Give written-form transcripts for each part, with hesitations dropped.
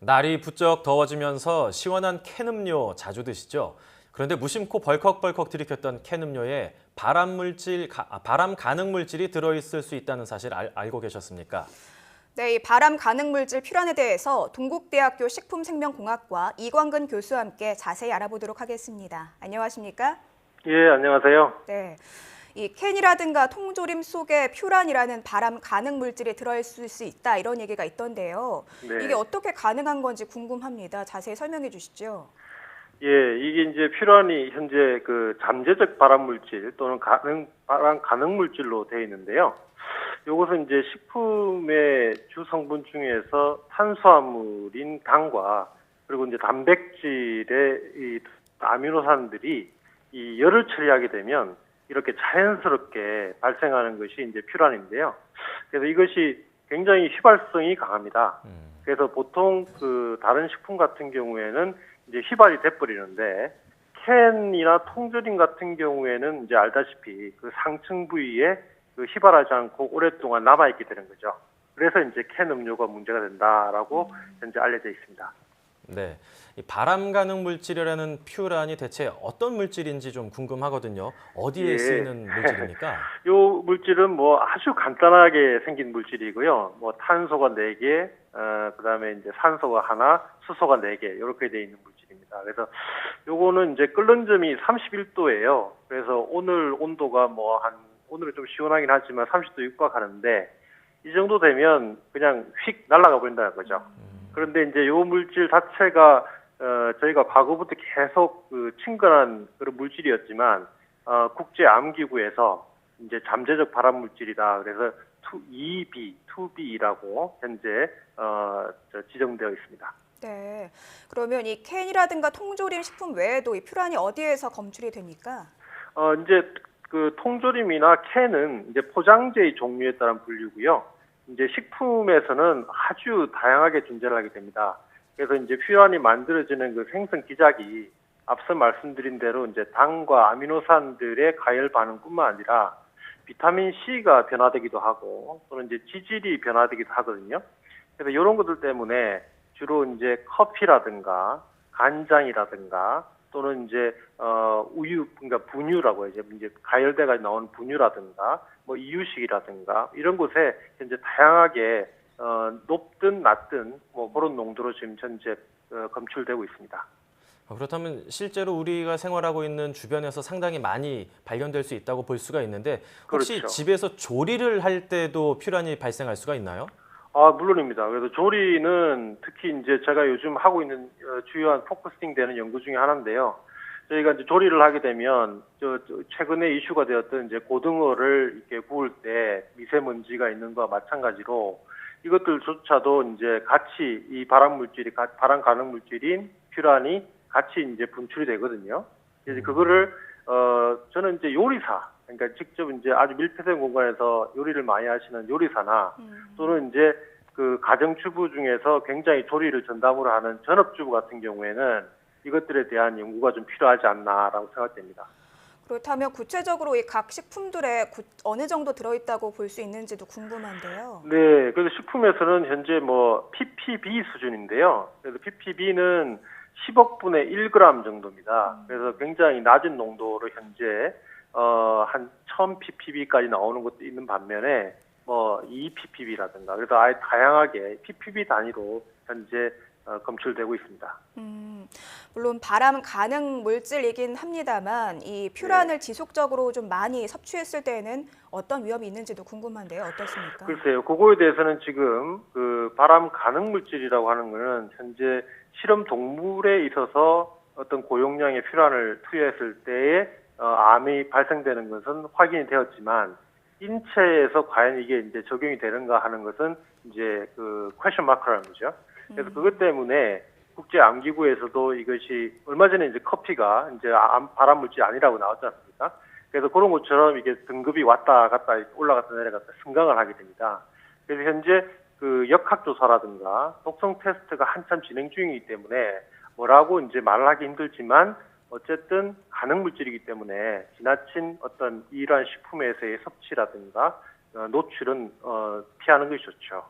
날이 부쩍 더워지면서 시원한 캔 음료 자주 드시죠? 그런데 무심코 벌컥벌컥 들이켰던 캔 음료에 발암 가능 물질이 들어있을 수 있다는 사실 알고 계셨습니까? 네, 이 발암 가능 물질 퓨란에 대해서 동국대학교 식품생명공학과 이광근 교수와 함께 자세히 알아보도록 하겠습니다. 안녕하십니까? 예, 안녕하세요. 네, 이 캔이라든가 통조림 속에 퓨란이라는 발암 가능 물질이 들어있을 수 있다 이런 얘기가 있던데요. 네. 이게 어떻게 가능한 건지 궁금합니다. 자세히 설명해 주시죠. 예, 이게 이제 퓨란이 현재 그 잠재적 발암 물질 또는 발암 가능 물질로 되어 있는데요. 요것은 이제 식품의 주 성분 중에서 탄수화물인 당과 그리고 이제 단백질의 이 아미노산들이 이 열을 처리하게 되면 이렇게 자연스럽게 발생하는 것이 이제 퓨란인데요. 그래서 이것이 굉장히 휘발성이 강합니다. 그래서 보통 그 다른 식품 같은 경우에는 이제 휘발이 돼버리는데 캔이나 통조림 같은 경우에는 이제 알다시피 그 상층 부위에 그 휘발하지 않고 오랫동안 남아있게 되는 거죠. 그래서 이제 캔 음료가 문제가 된다라고 현재 알려져 있습니다. 네, 이 발암 가능 물질이라는 퓨란이 대체 어떤 물질인지 좀 궁금하거든요. 어디에 예. 쓰이는 물질입니까? 요 물질은 뭐 아주 간단하게 생긴 물질이고요. 뭐 탄소가 4개, 그다음에 이제 산소가 하나, 수소가 4개 이렇게 돼 있는 물질입니다. 그래서 요거는 이제 끓는 점이 31도예요. 그래서 오늘 온도가 오늘은 좀 시원하긴 하지만 30도 육박하는데 이 정도 되면 그냥 휙 날아가 버린다는 거죠. 그런데 이제 요 물질 자체가 저희가 과거부터 계속 그 친근한 그런 물질이었지만 국제암기구에서 이제 잠재적 발암 물질이다. 그래서 2B라고 현재 지정되어 있습니다. 네, 그러면 이 캔이라든가 통조림 식품 외에도 이 퓨란이 어디에서 검출이 됩니까? 이제 그 통조림이나 캔은 이제 포장재의 종류에 따른 분류고요. 이제 식품에서는 아주 다양하게 존재를 하게 됩니다. 그래서 이제 퓨란이 만들어지는 그 생성 기작이 앞서 말씀드린 대로 이제 당과 아미노산들의 가열 반응뿐만 아니라 비타민 C가 변화되기도 하고 또는 이제 지질이 변화되기도 하거든요. 그래서 이런 것들 때문에 주로 이제 커피라든가 간장이라든가 또는 이제 우유, 그러니까 분유라고 이제 가열돼가 나오는 분유라든가 뭐 이유식이라든가 이런 곳에 현재 다양하게 높든 낮든 뭐 그런 농도로 지금 현재 검출되고 있습니다. 그렇다면 실제로 우리가 생활하고 있는 주변에서 상당히 많이 발견될 수 있다고 볼 수가 있는데 혹시 그렇죠. 집에서 조리를 할 때도 퓨란이 발생할 수가 있나요? 물론입니다. 그래서 조리는 특히 이제 제가 요즘 하고 있는 주요한 포커싱 되는 연구 중에 하나인데요. 저희가 이제 조리를 하게 되면 최근에 이슈가 되었던 이제 고등어를 이렇게 구울 때 미세먼지가 있는 거와 마찬가지로 이것들조차도 이제 같이 이 발암 가능 물질인 퓨란이 같이 이제 분출이 되거든요. 그래서 그거를 저는 이제 요리사, 그러니까 직접 이제 아주 밀폐된 공간에서 요리를 많이 하시는 요리사나 또는 이제 그 가정주부 중에서 굉장히 조리를 전담으로 하는 전업주부 같은 경우에는 이것들에 대한 연구가 좀 필요하지 않나라고 생각됩니다. 그렇다면 구체적으로 이 각 식품들에 어느 정도 들어있다고 볼 수 있는지도 궁금한데요. 네, 그래서 식품에서는 현재 뭐 ppb 수준인데요. 그래서 ppb는 10억 분의 1g 정도입니다. 그래서 굉장히 낮은 농도로 현재 한 1000ppb까지 나오는 것도 있는 반면에 뭐 2ppb라든가 그래서 아예 다양하게 ppb 단위로 현재 검출되고 있습니다. 물론 발암 가능 물질이긴 합니다만 이 퓨란을 지속적으로 좀 많이 섭취했을 때에는 어떤 위험이 있는지도 궁금한데요. 어떻습니까? 글쎄요, 그거에 대해서는 지금 그 발암 가능 물질이라고 하는 거는 현재 실험 동물에 있어서 어떤 고용량의 퓨란을 투여했을 때에 암이 발생되는 것은 확인이 되었지만 인체에서 과연 이게 이제 적용이 되는가 하는 것은 이제 그 퀘스천 마크라는 거죠. 그래서 그것 때문에 국제암기구에서도 이것이 얼마 전에 이제 커피가 이제 발암 물질이 아니라고 나왔지 않습니까? 그래서 그런 것처럼 이게 등급이 왔다 갔다 올라갔다 내려갔다 승강을 하게 됩니다. 그래서 현재 그 역학조사라든가 독성 테스트가 한참 진행 중이기 때문에 뭐라고 이제 말을 하기 힘들지만 어쨌든 가능 물질이기 때문에 지나친 어떤 이러한 식품에서의 섭취라든가 노출은 피하는 것이 좋죠.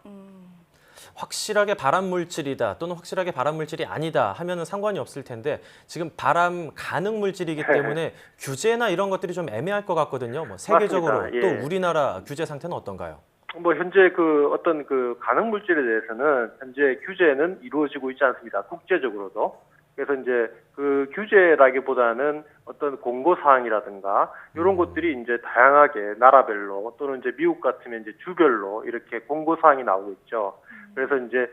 확실하게 발암 물질이다 또는 확실하게 발암 물질이 아니다 하면은 상관이 없을 텐데 지금 발암 가능 물질이기 때문에 규제나 이런 것들이 좀 애매할 것 같거든요. 뭐 세계적으로 맞습니다. 예. 또 우리나라 규제 상태는 어떤가요? 뭐 현재 그 어떤 그 가능 물질에 대해서는 현재 규제는 이루어지고 있지 않습니다. 국제적으로도. 그래서 이제 그 규제라기보다는 어떤 공고 사항이라든가 이런 것들이 이제 다양하게 나라별로 또는 이제 미국 같으면 이제 주별로 이렇게 공고 사항이 나오고 있죠. 그래서 이제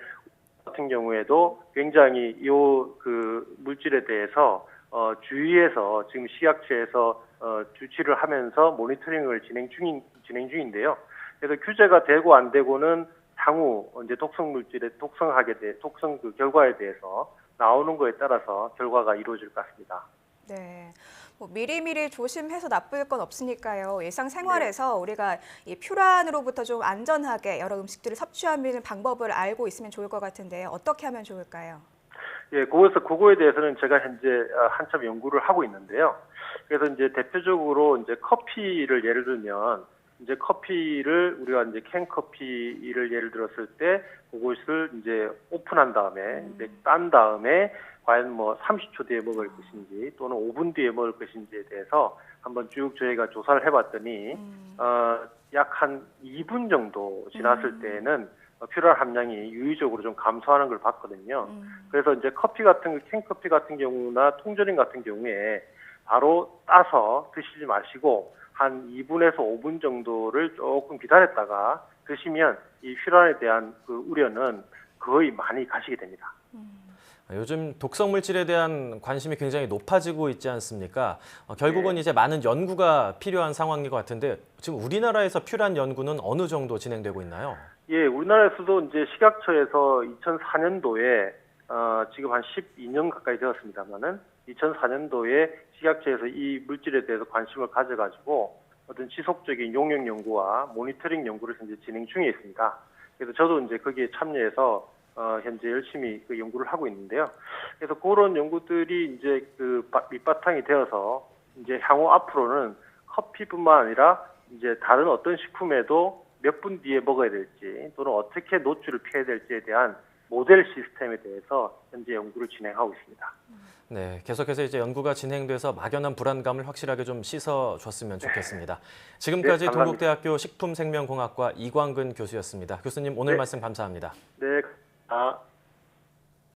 같은 경우에도 굉장히 요 그 물질에 대해서 주의해서 지금 식약처에서 주치를 하면서 모니터링을 진행 중인데요. 그래서 규제가 되고 안 되고는 향후 이제 독성 물질의 독성 그 결과에 대해서 나오는 거에 따라서 결과가 이루어질 것 같습니다. 네. 뭐 미리미리 조심해서 나쁠 건 없으니까요. 일상생활에서 우리가 이 퓨란으로부터 좀 안전하게 여러 음식들을 섭취하는 방법을 알고 있으면 좋을 것 같은데 어떻게 하면 좋을까요? 예, 그거에 대해서는 제가 현재 한참 연구를 하고 있는데요. 그래서 이제 대표적으로 이제 커피를 예를 들면 이제 커피를 우리가 이제 캔 커피를 예를 들었을 때 그것을 이제 오픈한 다음에 이제 딴 다음에 과연 뭐 30초 뒤에 먹을 것인지 또는 5분 뒤에 먹을 것인지에 대해서 한번 쭉 저희가 조사를 해봤더니 약 한 2분 정도 지났을 때에는 퓨랄 함량이 유의적으로 좀 감소하는 걸 봤거든요. 그래서 이제 캔커피 같은 경우나 통조림 같은 경우에 바로 따서 드시지 마시고 한 2분에서 5분 정도를 조금 기다렸다가 드시면 이 퓨란에 대한 그 우려는 거의 많이 가시게 됩니다. 요즘 독성 물질에 대한 관심이 굉장히 높아지고 있지 않습니까? 결국은 이제 많은 연구가 필요한 상황인 것 같은데 지금 우리나라에서 퓨란 연구는 어느 정도 진행되고 있나요? 예, 우리나라에서도 이제 식약처에서 2004년도에 지금 한 12년 가까이 되었습니다만은 2004년도에 식약처에서 이 물질에 대해서 관심을 가져가지고 어떤 지속적인 용역 연구와 모니터링 연구를 현재 진행 중에 있습니다. 그래서 저도 이제 거기에 참여해서 현재 열심히 그 연구를 하고 있는데요. 그래서 그런 연구들이 이제 그 밑바탕이 되어서 이제 향후 앞으로는 커피뿐만 아니라 이제 다른 어떤 식품에도 몇 분 뒤에 먹어야 될지 또는 어떻게 노출을 피해야 될지에 대한 모델 시스템에 대해서 현재 연구를 진행하고 있습니다. 네, 계속해서 이제 연구가 진행돼서 막연한 불안감을 확실하게 좀 씻어줬으면 좋겠습니다. 지금까지 네, 감사합니다. 동국대학교 식품생명공학과 이광근 교수였습니다. 교수님 오늘 네. 말씀 감사합니다. 네.